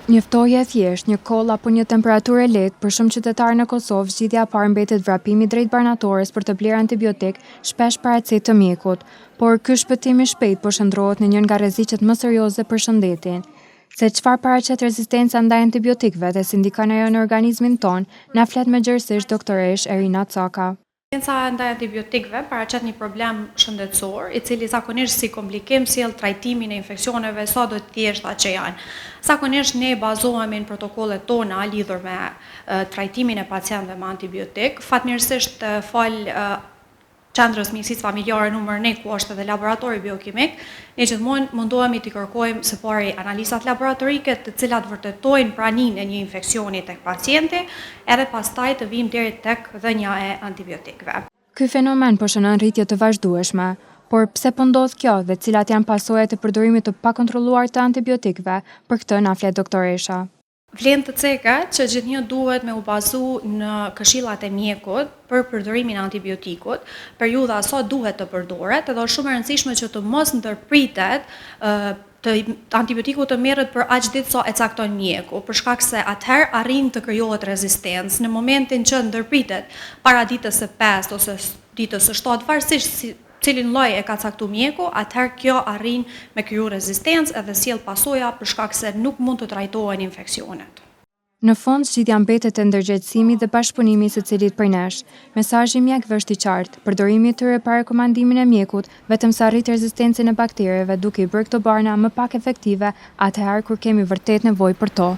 Njoftoje e thjesht, një koll apo një temperaturë e lehtë për shumë qytetarë në Kosovë, zgjidhja e parë mbetet vrapimi drejt banatores për të blerë antibiotik, shpesh paraqitet të mjekut, por ky shpëtim i shpejt po shndrohet në një nga rreziqet më serioze për shëndetin. Se çfarë paraqet rezistenca ndaj antibiotikëve dhe si ndikon ajo në organizmin ton, na flet më gjerësisht doktoresh Erina Caka. Rezistenca ndaj antibiotikëve paraqet një problem shëndetësor, i cili zakonisht si komplikim sjell trajtimin e infeksioneve sa do të thjeshta që janë. Zakonisht ne bazohemi në protokollet tona lidhur me trajtimin e pacientëve me antibiotik. Fatmirësisht fal Qendrës Mjekësisë Familjare numër 1, ku është edhe laboratori biokimik, ne gjithmonë mundohemi të kërkojmë së pari analizat laboratorike të cilat vërtetojnë praninë e një infeksioni tek pacienti, edhe pastaj të vijmë deri tek dhënia e antibiotikëve. Ky fenomen po shënon rritje të vazhdueshme, por pse po ndodh kjo dhe cilat janë pasojat e përdorimit të pakontrolluar të antibiotikëve? Për këtë na flet doktoresha. Vlen të cekat që gjithnjë duhet me u bazu në këshillat e mjekut për përdorimin e antibiotikut, periudha sa duhet të përdoret, edhe është shumë e rëndësishme që të mos ndërpritet të antibiotiku të merret për aq ditë sa e cakton mjeku, për shkak se atëherë arrin të krijohet rezistencë. Në momentin që ndërpritet para ditës së 5 ose ditës së 7, varësisht cilin lloj e ka caktuar mjeku, atëherë kjo arrin me kriju rezistencë edhe sjell pasoja për shkak se nuk mund të trajtohen infeksionet. Në fund, zgjidhja mbetet te ndërgjegjësimi dhe bashkëpunimi i secilit prej nesh. Mesazhi i mjekëve është i qartë: përdorimi i tyre pa rekomandimin e mjekut vetëm sa rrit rezistencën e bakterjeve, duke i bërë këto barna më pak efektive atëherë kur kemi vërtet nevojë për to.